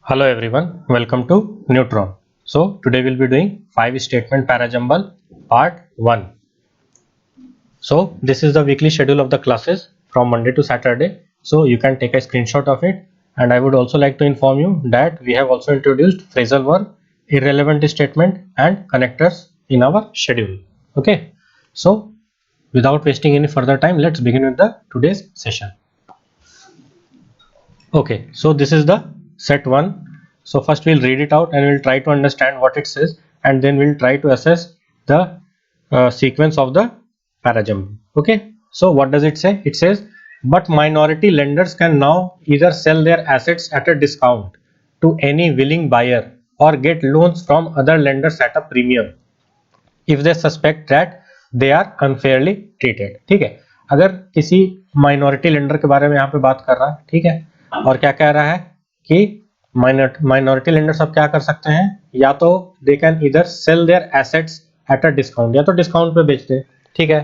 Hello everyone, welcome to Neutron. So today we'll be doing 5 statement parajumble part 1. So this is the weekly schedule of the classes from Monday to Saturday. So you can take a screenshot of it, and I would also like to inform you that we have also introduced phrasal verb, irrelevant statement and connectors in our schedule. Okay, so without wasting any further time, let's begin with the today's session. Okay, so this is the set 1. So first we'll read it out and we'll try to understand what it says, and then we'll try to assess the sequence of the parajumble. Okay, so what does it say? It says, but minority lenders can now either sell their assets at a discount to any willing buyer or get loans from other lenders at a premium if they suspect that they are unfairly treated. ठीक है, अगर किसी minority lender के बारे में यहाँ पे बात कर रहा है, ठीक है, और क्या कह रहा है कि माइनॉरिटी लेंडर सब क्या कर सकते हैं, या तो they can either sell their assets at a discount, या तो डिस्काउंट पे बेच दे, ठीक है,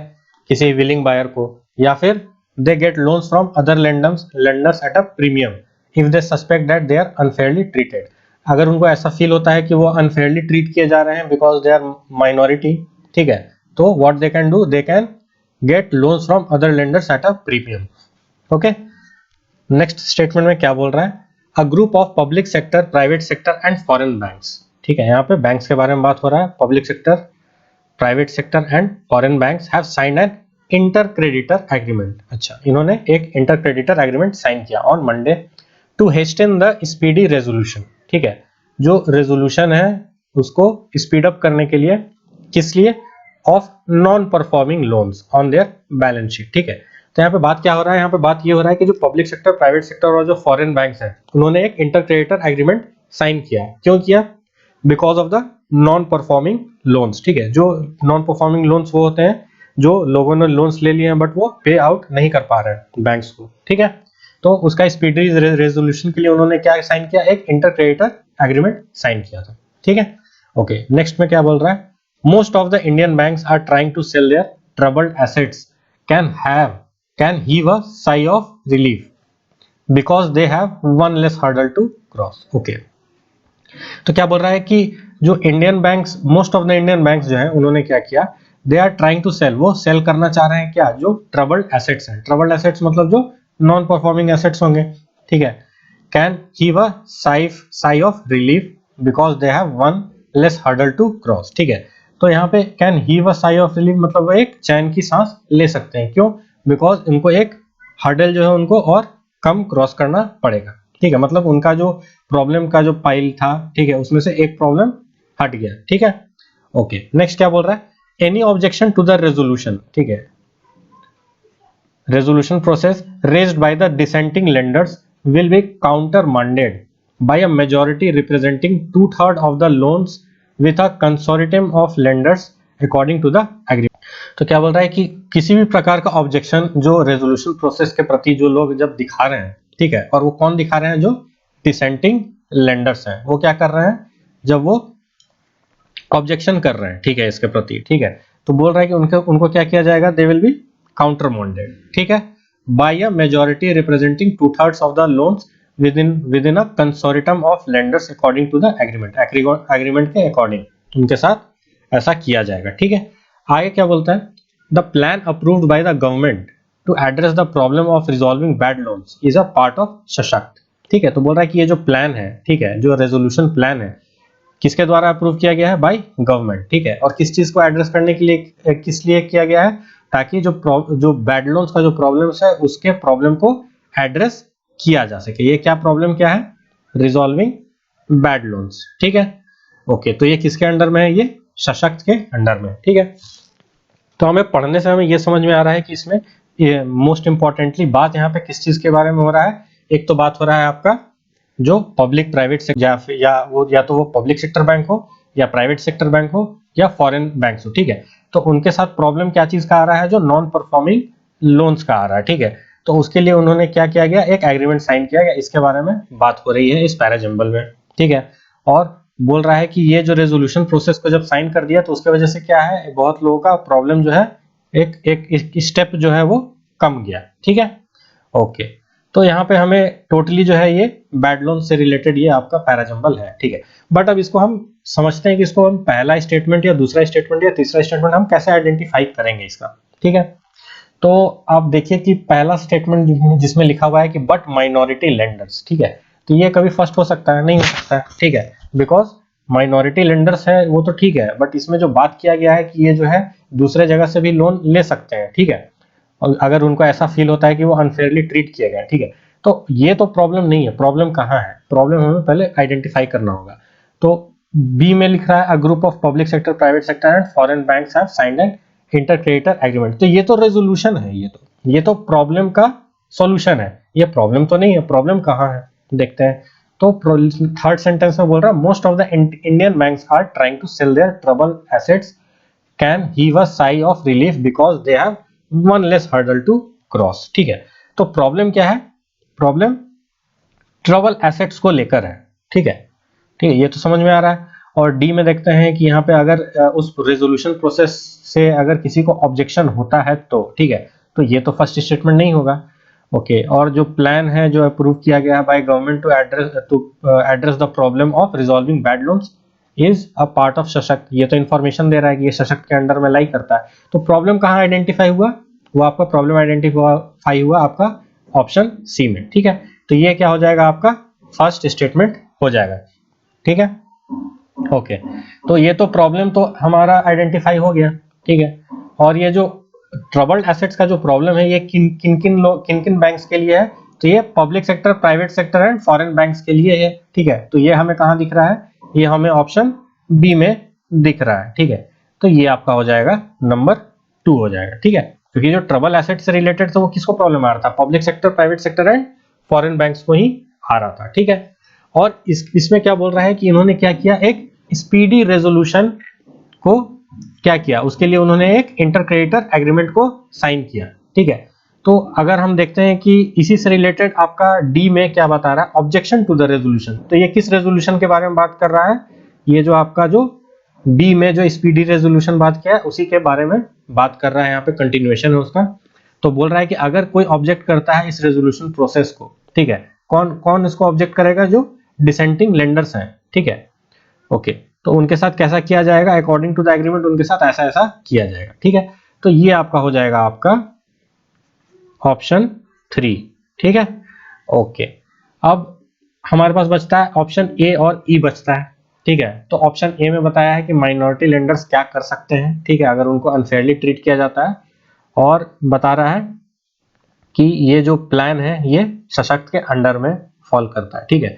किसी विलिंग बायर को, या फिर they get loans from other lenders at a premium if they suspect that they are unfairly treated. अगर उनको ऐसा फील होता है कि वो अनफेयरली ट्रीट किए जा रहे हैं बिकॉज दे आर माइनॉरिटी, ठीक है, तो what they can do, they can get loans from other lenders at a premium. Okay, next statement में क्या बोल रहा है, a group of public sector, private sector and foreign banks. ठीक है, यहाँ पे बैंक्स के बारे में बात हो रहा है. Public sector, private sector and foreign banks have signed an inter creditor agreement. अच्छा, इन्होंने एक इंटर क्रेडिटर एग्रीमेंट साइन किया on Monday to hasten the speedy resolution. ठीक है, जो रेजोल्यूशन है उसको स्पीड अप करने के लिए, किस लिए, of non performing loans on their balance sheet. ठीक है, तो यहाँ पे बात क्या हो रहा है, यहाँ पे बात ये हो रहा है कि जो पब्लिक सेक्टर, प्राइवेट सेक्टर और जो फॉरेन बैंक्स हैं, उन्होंने एक इंटर क्रेडिटर एग्रीमेंट साइन किया. क्यों किया? Because of the non performing loans. ठीक है, जो नॉन परफॉर्मिंग लोन्स वो होते हैं जो लोगों ने लोन्स ले लिए हैं बट वो पे आउट नहीं कर पा रहे हैं बैंक्स को. ठीक है, तो उसका स्पीडी रेजोल्यूशन के लिए उन्होंने क्या साइन किया, एक इंटर क्रेडिटर एग्रीमेंट साइन किया था. ठीक है, ओके, नेक्स्ट में क्या बोल रहा है, most of the Indian banks are trying to sell their troubled assets can heave a sigh of relief because they have one less hurdle to cross. Okay, तो क्या बोल रहा है कि जो Indian banks, most of the Indian banks जो है उन्होंने क्या किया, they are trying to sell, वो सेल करना चाह रहे हैं क्या, जो ट्रबल्ड एसेट्स हैं. ट्रबल्ड एसेट्स मतलब जो नॉन परफॉर्मिंग एसेट्स होंगे. ठीक है, can heave a sigh of relief because they have one less hurdle to cross. ठीक है, तो यहाँ पे can heave a sigh of relief मतलब वो एक चैन की सांस ले सकते हैं. क्यों? बिकॉज उनको एक हर्डल जो है उनको और कम क्रॉस करना पड़ेगा. ठीक है, मतलब उनका जो प्रॉब्लम का जो पाइल था, ठीक है, उसमें से एक प्रॉब्लम हट गया. ठीक है, ओके, नेक्स्ट क्या बोल रहा है, any objection to the resolution. ठीक है, resolution process raised by the dissenting lenders will be counter मांडेड by a majority representing 2/3 of the loans with a consortium of lenders according to the agreement. तो क्या बोल रहा है कि किसी भी प्रकार का ऑब्जेक्शन जो रेजोल्यूशन प्रोसेस के प्रति जो लोग जब दिखा रहे हैं, ठीक है, और वो कौन दिखा रहे हैं, जो डिसेंटिंग लेंडर्स हैं, वो क्या कर रहे हैं, जब वो ऑब्जेक्शन कर रहे हैं, ठीक है, इसके प्रति, ठीक है, तो बोल रहा है कि उनको क्या किया जाएगा, they will be counter mandated. ठीक है, by a majority representing 2/3 of the loans within a consortium of lenders according to the agreement के अकॉर्डिंग उनके साथ ऐसा किया जाएगा. ठीक है, आगे क्या बोलता है, the plan approved by the government to address the problem of resolving bad loans is a part of Sashakt. ठीक है, तो बोल रहा है कि ये जो प्लान है, ठीक है, जो रेजोल्यूशन प्लान है, किसके द्वारा अप्रूव किया गया है, बाय गवर्नमेंट. ठीक है, और किस चीज को एड्रेस करने के लिए, किस लिए किया गया है, ताकि जो बैड लोन्स का जो प्रॉब्लम्स है उसके प्रॉब्लम को एड्रेस किया जा सके. ये क्या प्रॉब्लम क्या है, रिजॉल्विंग बैड लोन्स. ठीक है, ओके, तो ये किसके अंडर में है, ये सशक्त के अंडर में. ठीक है, तो हमें पढ़ने से हमें ये समझ में आ रहा है कि इसमें ये मोस्ट इंपॉर्टेंटली बात यहाँ पे किस चीज के बारे में हो रहा है. एक तो बात हो रहा है आपका जो पब्लिक प्राइवेट सेक्टर, या तो वो पब्लिक सेक्टर बैंक हो, या प्राइवेट सेक्टर बैंक हो, या फॉरेन बैंक हो. ठीक है, तो उनके साथ प्रॉब्लम क्या चीज का आ रहा है, जो नॉन परफॉर्मिंग लोन्स का आ रहा है. ठीक है, तो उसके लिए उन्होंने क्या किया गया, एक एग्रीमेंट साइन किया गया. इसके बारे में बात हो रही है इस पैराजम्बल में. ठीक है, और बोल रहा है कि ये जो रेजोल्यूशन प्रोसेस को जब साइन कर दिया तो उसके वजह से क्या है, बहुत लोगों का प्रॉब्लम जो है एक स्टेप जो है वो कम गया, ठीक है। ओके, तो यहाँ पे हमें टोटली जो है ये बैड लोन से रिलेटेड ये आपका पैराजम्बल है, ठीक है। बट अब इसको हम समझते हैं कि इसको हम पहला स्टेटमेंट या दूसरा स्टेटमेंट या तीसरा स्टेटमेंट हम कैसे आइडेंटिफाई करेंगे इसका, ठीक है। तो आप देखिए कि पहला स्टेटमेंट जिसमें लिखा हुआ है कि बट माइनॉरिटी लेंडर्स, ठीक है, तो ये कभी फर्स्ट हो सकता है, नहीं हो सकता है, ठीक है, बिकॉज माइनॉरिटी लेंडर्स है वो तो ठीक है, बट इसमें जो बात किया गया है कि ये जो है दूसरे जगह से भी लोन ले सकते हैं, ठीक है, और अगर उनको ऐसा फील होता है कि वो अनफेयरली ट्रीट किया गया, ठीक है, तो ये तो प्रॉब्लम नहीं है। प्रॉब्लम कहाँ है? प्रॉब्लम हमें पहले आइडेंटिफाई करना होगा। तो बी में लिख रहा है a group of public sector, private sector and foreign banks have signed an inter creditor agreement. तो ये तो रेजोल्यूशन है, ये तो प्रॉब्लम का सॉल्यूशन है, ये प्रॉब्लम तो नहीं है। प्रॉब्लम कहाँ है देखते हैं। तो थर्ड सेंटेंस में बोल रहा है most of the Indian banks are trying to sell their trouble assets can heave a sigh of relief because they have one less hurdle to cross, ठीक है। तो प्रॉब्लम क्या है? प्रॉब्लम ट्रबल एसेट्स को लेकर है, ठीक है, ठीक है, ये तो समझ में आ रहा है। और डी में देखते हैं कि यहाँ पे अगर उस रेजोल्यूशन प्रोसेस से अगर किसी को ऑब्जेक्शन होता है तो, ठीक है, तो ये तो फर्स्ट स्टेटमेंट नहीं होगा। ओके, और जो प्लान है जो अप्रूव किया गया है by government to address the problem of resolving bad loans is a part of Sashakt, ये तो इन्फॉर्मेशन दे रहा है कि ये सशक्त के अंडर में लाई करता है। तो प्रॉब्लम कहाँ आइडेंटिफाई हुआ? वो आपका प्रॉब्लम आइडेंटिफाई हुआ आपका ऑप्शन सी में, ठीक है। तो ये क्या हो जाएगा? आपका फर्स्ट स्टेटमेंट हो जाएगा, ठीक है। ओके, तो ये तो प्रॉब्लम तो हमारा आइडेंटिफाई हो गया, ठीक है। और ये जो ट्रबल्ड एसेट्स का जो प्रॉब्लम है ये किन किन बैंक्स के लिए है? तो ये public sector, private sector and foreign banks के लिए है, ठीक है। तो ये हमें कहाँ दिख रहा है? ये हमें ऑप्शन बी में दिख रहा है, ठीक है। तो ये आपका हो जाएगा नंबर 2 हो जाएगा, ठीक है, क्योंकि जो ट्रबल एसेट से रिलेटेड तो वो किसको प्रॉब्लम आ रहा था? Public sector, private sector and foreign banks को ही आ रहा था, ठीक है। और इसमें क्या बोल रहा है कि इन्होंने क्या किया? एक स्पीडी रेजोल्यूशन को क्या किया? उसके लिए उन्होंने एक इंटर क्रेडिटर एग्रीमेंट को साइन किया, ठीक है। तो अगर हम देखते हैं कि इसी से रिलेटेड आपका डी में क्या बता रहा है? Objection to the resolution. तो ये किस रेजोल्यूशन के बारे में बात कर रहा है? ये जो आपका जो बी में जो स्पीडी रेजोल्यूशन बात किया है उसी के बारे में बात कर रहा है, यहाँ पे कंटिन्यूएशन है उसका। तो बोल रहा है कि अगर कोई ऑब्जेक्ट करता है इस रेजोल्यूशन प्रोसेस को, ठीक है, कौन कौन इसको ऑब्जेक्ट करेगा? जो डिसेंटिंग लेंडर्स हैं, ठीक है। ओके, तो उनके साथ कैसा किया जाएगा? अकॉर्डिंग टू द एग्रीमेंट उनके साथ ऐसा ऐसा किया जाएगा, ठीक है। तो ये आपका हो जाएगा आपका ऑप्शन 3, ठीक है। ओके, अब हमारे पास बचता है ऑप्शन ए और ई बचता है, ठीक है। तो ऑप्शन ए में बताया है कि माइनॉरिटी लेंडर्स क्या कर सकते हैं, ठीक है, अगर उनको अनफेयरली ट्रीट किया जाता है, और बता रहा है कि ये जो प्लान है ये सशक्त के अंडर में फॉल करता है, ठीक है।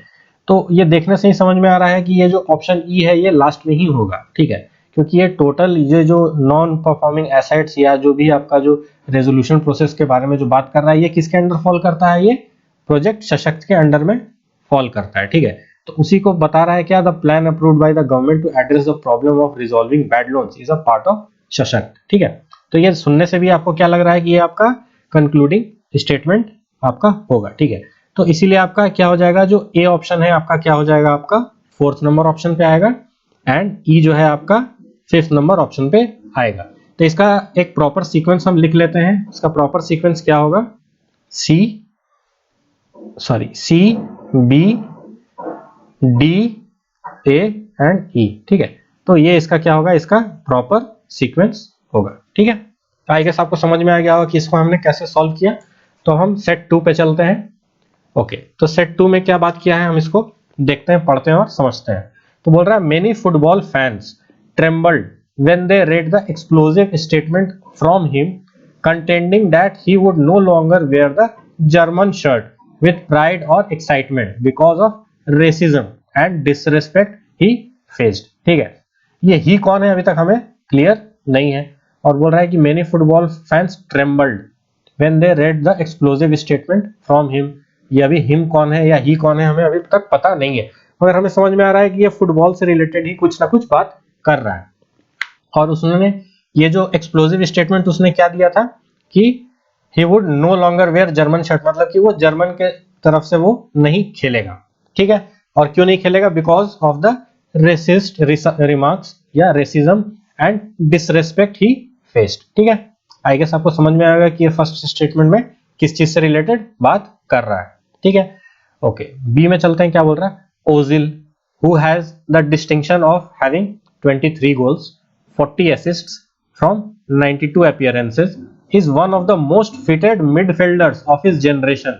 तो ये देखने से ही समझ में आ रहा है कि ये जो ऑप्शन ई है ये लास्ट में ही होगा, ठीक है, क्योंकि ये टोटल ये जो नॉन परफॉर्मिंग एसेट्स या जो भी आपका जो रेजोल्यूशन प्रोसेस के बारे में जो बात कर रहा है ये किसके अंडर फॉल करता है? ये प्रोजेक्ट सशक्त के अंडर में फॉल करता है, ठीक है। तो उसी को बता रहा है क्या? The plan approved by the government to address the problem of resolving bad loans is a part of Sashakt, ठीक है। तो ये सुनने से भी आपको क्या लग रहा है कि ये आपका कंक्लूडिंग स्टेटमेंट आपका होगा, ठीक है। तो इसीलिए आपका क्या हो जाएगा? जो ए ऑप्शन है आपका क्या हो जाएगा? आपका 4th नंबर ऑप्शन पे आएगा, एंड ई जो है आपका 5th नंबर ऑप्शन पे आएगा। तो इसका एक प्रॉपर सीक्वेंस हम लिख लेते हैं। इसका प्रॉपर सीक्वेंस क्या होगा? C B D A and E, ठीक है। तो ये इसका क्या होगा? इसका प्रॉपर सीक्वेंस होगा, ठीक है। तो आई गेस आपको समझ में आ गया होगा कि इसको हमने कैसे सॉल्व किया। तो हम सेट 2 पे चलते हैं। ओके, तो सेट 2 में क्या बात किया है हम इसको देखते हैं, पढ़ते हैं और समझते हैं। तो बोल रहा है many football fans trembled when they read the explosive statement from him contending that he would no longer wear the German shirt with pride or excitement because of racism and disrespect he faced, ठीक है। ये ही कौन है अभी तक हमें clear नहीं है, और बोल रहा है कि many football fans trembled when they read the explosive statement from him। ये अभी हिम कौन है या ही कौन है हमें अभी तक पता नहीं है, मगर हमें समझ में आ रहा है कि ये फुटबॉल से रिलेटेड ही कुछ ना कुछ बात कर रहा है। और उसने ये जो एक्सप्लोसिव स्टेटमेंट उसने क्या दिया था कि he would no longer wear German shirt, मतलब कि वो जर्मन के तरफ से वो नहीं खेलेगा, ठीक है। और क्यों नहीं खेलेगा? Because of the racist remarks या racism and disrespect he faced, ठीक है। आई गेस आपको समझ में आएगा कि ये फर्स्ट स्टेटमेंट में किस चीज से रिलेटेड बात कर रहा है, ठीक है। ओके, बी में चलते हैं, क्या बोल रहा है। Ozil who has the distinction of having 23 goals 40 assists from 92 appearances is one of the most fitted midfielders of his generation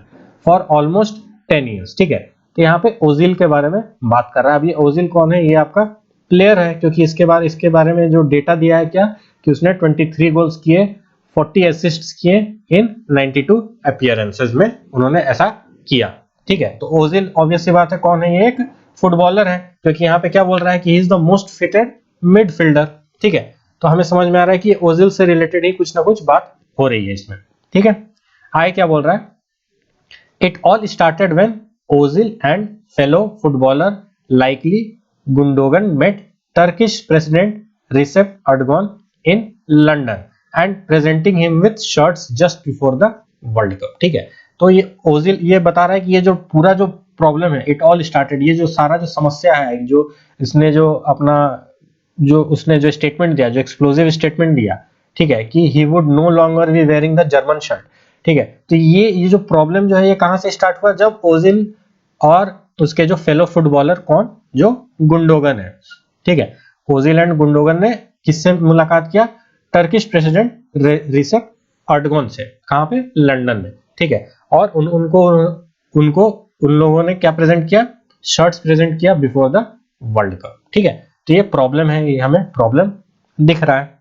for almost 10 years, ठीक है। तो यहाँ पे ओजिल के बारे में बात कर रहा है। अब ये ओजिल कौन है, ये आपका प्लेयर है, क्योंकि इसके बारे में जो डेटा दिया है क्या, कि उसने 23 गोल्स किए, 40 असिस्ट्स किए इन 92 अपीयरेंसेस में, उन्होंने ऐसा किया, ठीक है। तो ओजिल ऑब्वियस सी बात है कौन है, ये एक फुटबॉलर है, क्योंकि यहाँ पे क्या बोल रहा है कि he is the most fitted midfielder, ठीक है। तो हमें समझ में आ रहा है कि ओजिल से रिलेटेड ही कुछ ना कुछ बात हो रही है इसमें, ठीक है। आगे क्या बोल रहा है, it all started when Ozil and fellow footballer Ilkay Gundogan met Turkish president Recep Erdogan in London and presenting him with shirts just before the world cup, ठीक है। तो ये ओजिल ये बता रहा है कि ये जो पूरा जो प्रॉब्लम है, इट ऑल स्टार्टेड, ये जो सारा जो समस्या है, जो इसने जो अपना जो उसने जो स्टेटमेंट दिया, जो एक्सप्लोसिव स्टेटमेंट दिया, ठीक है, कि ही would no longer be wearing the German shirt, ठीक है। तो ये जो प्रॉब्लम जो है ये कहां से स्टार्ट हुआ, जब ओजिल और उसके जो फेलो फुटबॉलर कौन, जो गुंडोगन है, ठीक है। ओजिल एंड गुंडोगन ने किससे मुलाकात किया, टर्किश प्रेसिडेंट रिसेप अर्डगॉन से, कहां पे, लंदन में, ठीक है। और उनको उन लोगों ने क्या प्रेजेंट किया, शर्ट्स प्रेजेंट किया बिफोर द वर्ल्ड कप, ठीक है। तो ये प्रॉब्लम है, ये हमें प्रॉब्लम दिख रहा है,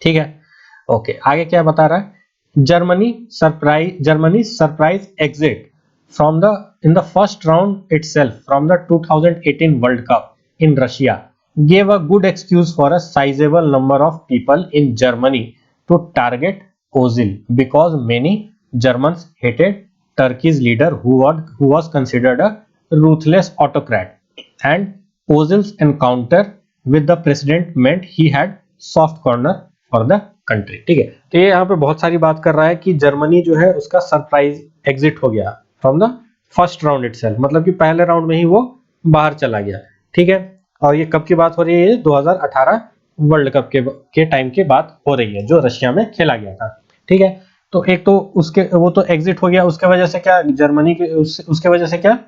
ठीक है। ओके, आगे क्या बता रहा है, Germany surprise exit from the in the first round itself from the 2018 world cup in Russia gave a good excuse for a sizable number of people in Germany to target Ozil because many Germans hated Turkey's leader who was considered a ruthless autocrat, and Ozil's encounter with the president meant he had soft corner for the country, ठीक है। तो ये यहाँ पे बहुत सारी बात कर रहा है कि जर्मनी जो है उसका सरप्राइज एग्जिट हो गया from the first round itself, मतलब कि पहले राउंड में ही वो बाहर चला गया, ठीक है। और ये कब की बात हो रही है, 2018 वर्ल्ड कप के टाइम की बात हो रही है, जो रशिया में खेला गया था, ठीक है। तो एक तो उसके वो तो एग्जिट हो गया, उसके वजह से क्या, जर्मनी के उसके वजह से क्या,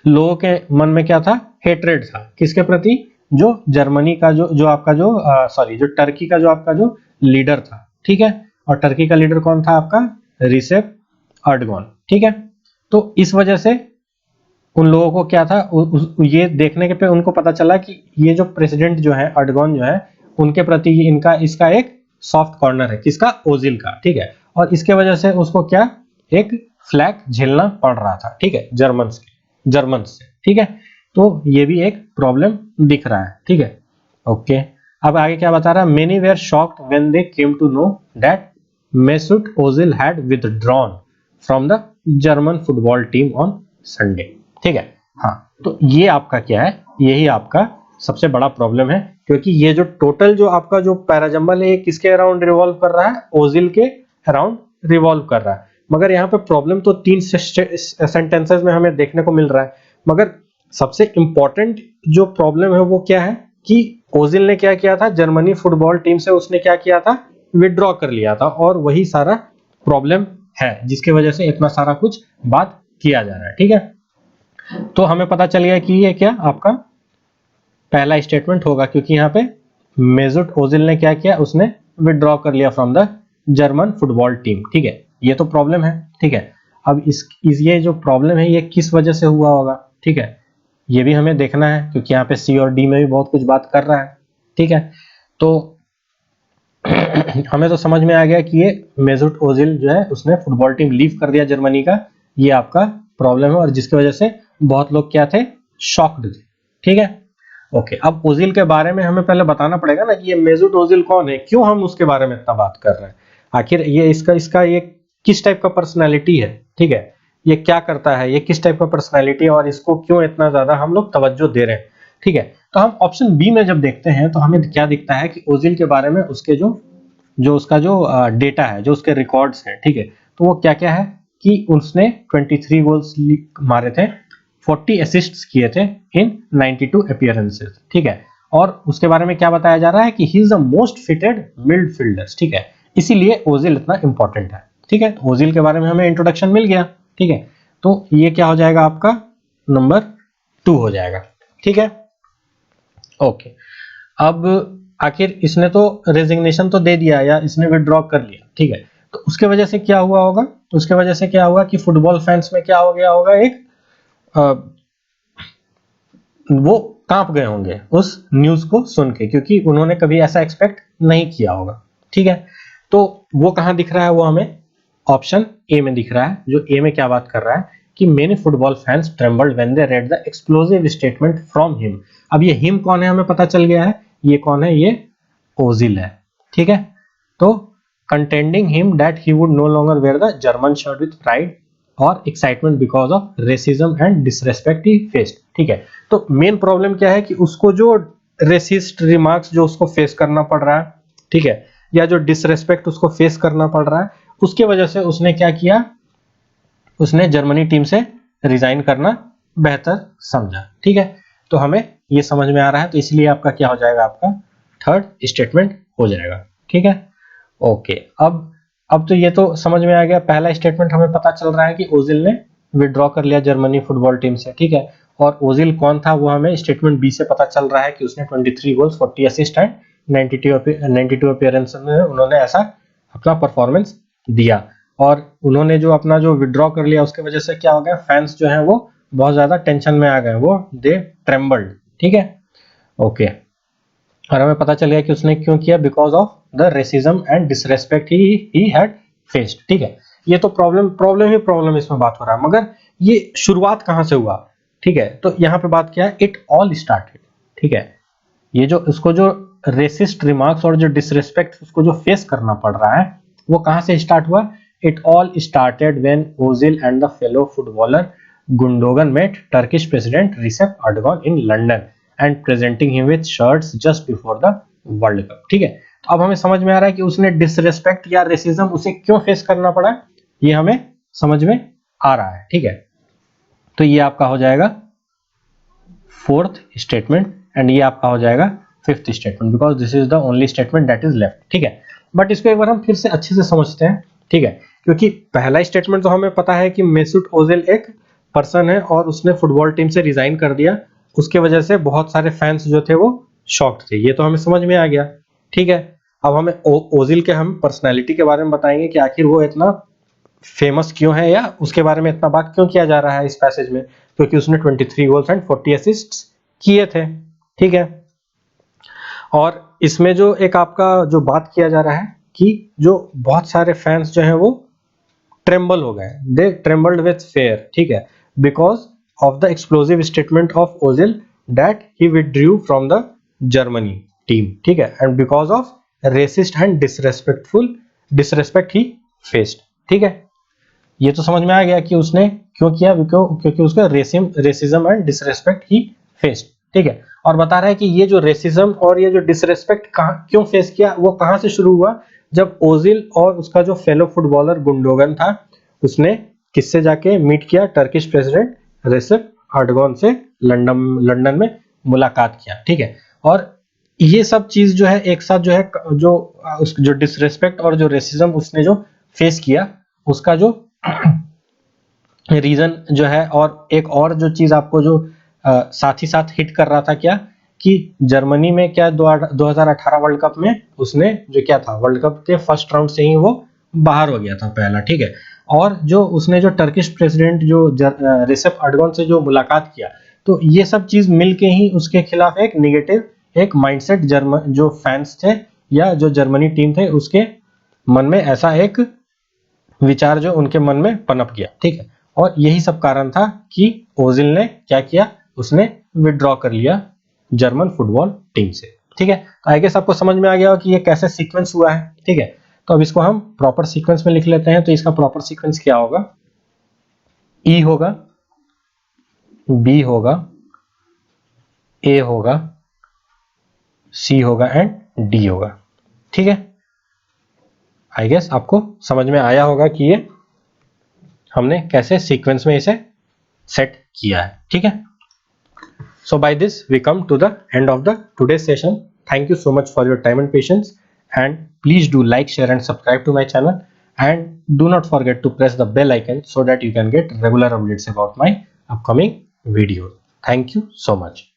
लोगों के मन में क्या था, हेट्रेड था, किसके प्रति, जो जर्मनी का जो आपका जो जो टर्की का जो आपका जो लीडर था, ठीक है। और टर्की का लीडर कौन था, आपका रिसेप अर्डगॉन, ठीक है। तो इस वजह से उन लोगों को क्या था, ये देखने के पे उनको पता चला कि ये जो प्रेसिडेंट जो है अर्डगॉन जो है, उनके प्रति इसका एक सॉफ्ट कॉर्नर है, किसका, ओजिल का, ठीक है। और इसके वजह से उसको क्या, एक फ्लैग झेलना पड़ रहा था, ठीक है, जर्मन से, ठीक है। तो ये भी एक प्रॉब्लम दिख रहा है, ठीक है। ओके, अब आगे क्या बता रहा है, many were shocked when they came to know that Mesut Ozil had withdrawn from the German football team on Sunday, ठीक है। हाँ, तो ये आपका क्या है, यही आपका सबसे बड़ा प्रॉब्लम है, क्योंकि ये जो टोटल जो आपका जो पैराजम्बल है, ये किसके अराउंड रिवॉल्व कर रहा है, ओजिल के अराउंड रिवॉल्व कर रहा है। मगर यहाँ पे प्रॉब्लम तो 3 सेंटेंसेस में हमें देखने को मिल रहा है, मगर सबसे इंपॉर्टेंट जो प्रॉब्लम है वो क्या है, कि ओजिल ने क्या किया था, जर्मनी फुटबॉल टीम से उसने क्या किया था, विड्रॉ कर लिया था, और वही सारा प्रॉब्लम है जिसकी वजह से इतना सारा कुछ बात किया जा रहा है, ठीक है। तो हमें पता चल गया कि ये क्या आपका पहला स्टेटमेंट होगा, क्योंकि यहाँ पे मेसूट ओजिल ने क्या किया, उसने विड्रॉ कर लिया from the German football team, ठीक है। ये तो प्रॉब्लम है, ठीक है। अब ये जो प्रॉब्लम है ये किस वजह से हुआ होगा, ठीक है, ये भी हमें देखना है, क्योंकि यहाँ पे सी और डी में भी बहुत कुछ बात कर रहा है, ठीक है। तो हमें तो समझ में आ गया कि ये मेसूट ओजिल जो है उसने फुटबॉल टीम लीव कर दिया जर्मनी का, ये आपका प्रॉब्लम है, और जिसकी वजह से बहुत लोग क्या थे, शॉक्ड थे, ठीक है। ओके, अब ओजिल के बारे में हमें पहले बताना पड़ेगा ना कि ये मेसूट ओजिल कौन है, क्यों हम उसके बारे में इतना बात कर रहे हैं, आखिर ये इसका ये किस टाइप का पर्सनैलिटी है, ठीक है, ये क्या करता है, ये किस टाइप का पर्सनैलिटी है, और इसको क्यों इतना ज्यादा हम लोग तवज्जो दे रहे हैं, ठीक है। तो हम ऑप्शन बी में जब देखते हैं तो हमें क्या दिखता है कि ओजिल के बारे में उसके जो उसका जो डेटा है, जो उसके रिकॉर्ड्स हैं, ठीक है, तो वो क्या क्या है, कि उसने 23 गोल्स मारे थे, 40 असिस्ट्स किए थे इन 92 अपीयरेंसेस, ठीक है। और उसके बारे में क्या बताया जा रहा है कि he is the most fitted midfielders, ठीक है, इसीलिए ओजिल इतना इंपॉर्टेंट है। ठीक है, ओजिल के बारे में हमें इंट्रोडक्शन मिल गया। ठीक है, तो ये क्या हो जाएगा आपका नंबर 2 हो जाएगा। ठीक है, ओके। अब आखिर इसने तो रेजिग्नेशन तो दे दिया या इसने विड्रॉ कर लिया। ठीक है, तो उसके वजह से क्या हुआ होगा, तो उसके वजह से क्या हुआ कि फुटबॉल फैंस में क्या हो गया होगा, एक वो कांप गए होंगे उस न्यूज को सुन के, क्योंकि उन्होंने कभी ऐसा एक्सपेक्ट नहीं किया होगा। ठीक है, तो वो कहां दिख रहा है, वो हमें ऑप्शन ए में दिख रहा है। जो ए में क्या बात कर रहा है कि many football fans trembled when they read the explosive statement from him. अब ये हिम कौन है हमें पता चल गया है, ये कौन है, ये ओजिल है। ठीक है, तो contending him that he would no longer wear the German shirt with pride और excitement because of racism and disrespect he faced. ठीक है, तो मेन प्रॉब्लम क्या है कि उसको जो रेसिस्ट रिमार्क्स जो उसको फेस करना पड़ रहा है, ठीक है, या जो डिसरेस्पेक्ट उसको फेस करना पड़ रहा है, उसके वजह से उसने क्या किया, उसने जर्मनी टीम से रिजाइन करना बेहतर समझा। ठीक है, तो हमें ये समझ में आ रहा है, तो इसलिए आपका क्या हो जाएगा, आपका थर्ड स्टेटमेंट हो जाएगा। ठीक है, ओके। अब तो ये तो समझ में आ गया, पहला स्टेटमेंट हमें पता चल रहा है कि ओजिल ने विड्रॉ कर लिया जर्मनी फुटबॉल टीम से। ठीक है, और ओजिल कौन था वो हमें स्टेटमेंट बी से पता चल रहा है कि उसने 23 गोल्स 40 असिस्ट एंड 92 अपीयरेंस में उन्होंने ऐसा अपना परफॉर्मेंस दिया। और उन्होंने जो अपना जो विड्रॉ कर लिया उसके वजह से क्या हो गया, फैंस जो है वो बहुत ज्यादा टेंशन में आ गए, वो दे ट्रेम्बल्ड। ठीक है, ओके। और हमें पता चल गया कि उसने क्यों किया, because of the racism and disrespect he had faced. ठीक है, ये तो प्रॉब्लम इसमें बात हो रहा है, मगर ये शुरुआत कहां से हुआ। ठीक है, तो यहाँ पे बात क्या है, इट ऑल स्टार्टेड। ठीक है, ये जो उसको जो रेसिस्ट रिमार्क्स और जो डिसरेस्पेक्ट उसको जो फेस करना पड़ रहा है, वो कहां से स्टार्ट हुआ, it all started when Ozil and the fellow footballer Gundogan met Turkish president Recep Erdogan in London and presenting him with shirts just before the world cup. ठीक है, तो अब हमें समझ में आ रहा है कि उसने डिसरेस्पेक्ट या रेसिज्म उसे क्यों फेस करना पड़ा, ये हमें समझ में आ रहा है। ठीक है, तो ये आपका हो जाएगा फोर्थ स्टेटमेंट एंड ये आपका हो जाएगा fifth statement, because this is the only statement that is left. ठीक है, बट इसको एक बार हम फिर से अच्छे से समझते हैं। ठीक है, क्योंकि पहला स्टेटमेंट तो हमें पता है कि मेसूट ओजिल एक पर्सन है और उसने फुटबॉल टीम से रिजाइन कर दिया, उसके वजह से बहुत सारे फैंस जो थे वो शॉक्ड थे, ये तो हमें समझ में आ गया। ठीक है, अब हमें ओजिल के हम पर्सनैलिटी के बारे में बताएंगे कि आखिर वो इतना फेमस क्यों है या उसके बारे में इतना बात क्यों किया जा रहा है इस पैसेज में, क्योंकि उसने 23 गोल्स एंड 40 असिस्ट्स किए थे। ठीक है, और इसमें जो एक आपका जो बात किया जा रहा है कि जो बहुत सारे फैंस जो हैं वो ट्रेम्बल हो गए, दे ट्रेम्बल्ड विथ फेयर। ठीक है, because of the explosive statement of Ozil that he withdrew from the Germany team. ठीक है, and because of resist and disrespect he faced. ठीक है, ये तो समझ में आ गया कि उसने क्यों किया, क्योंकि उसका racism and disrespect he faced. ठीक है, और बता रहा है कि ये जो रेसिज्म और ये जो डिसरेस्पेक्ट क्यों फेस किया, वो कहां से शुरू हुआ, जब ओजिल और उसका जो फेलो फुटबॉलर गुंडोगन था, उसने किससे जाके मीट किया, टर्किश प्रेसिडेंट रेसेप अर्डोगन से लंदन में मुलाकात किया। ठीक है, और ये सब चीज जो है एक साथ जो है जो डिसरेस्पेक्ट और जो रेसिज्म उसने जो फेस किया, उसका जो रीजन जो है, और एक और जो चीज आपको जो साथ ही साथ हिट कर रहा था क्या, कि जर्मनी में क्या 2018 वर्ल्ड कप में उसने जो क्या था, वर्ल्ड कप के फर्स्ट राउंड से ही वो बाहर हो गया था पहला। ठीक है, और जो उसने जो टर्किश प्रेसिडेंट जो रिसेप अर्डोगन से जो मुलाकात किया, तो ये सब चीज मिलके ही उसके खिलाफ एक निगेटिव एक माइंडसेट जो फैंस थे या जो जर्मनी टीम थे उसके मन में ऐसा एक विचार जो उनके मन में पनप गया। ठीक है, और यही सब कारण था कि ओजिल ने क्या किया, उसने विड्रॉ कर लिया जर्मन फुटबॉल टीम से। ठीक है, आई गेस आपको समझ में आ गया कि ये कैसे सीक्वेंस हुआ है। ठीक है, तो अब इसको हम प्रॉपर सीक्वेंस में लिख लेते हैं। तो इसका प्रॉपर सीक्वेंस क्या होगा, ई होगा, बी होगा, ए होगा, सी होगा एंड डी होगा। ठीक है, आई गेस आपको समझ में आया होगा कि ये हमने कैसे सीक्वेंस में इसे सेट किया है। ठीक है, so by this we come to the end of the today's session. Thank you so much for your time and patience, and please do like, share and subscribe to my channel, and do not forget to press the bell icon so that you can get regular updates about my upcoming videos. Thank you so much.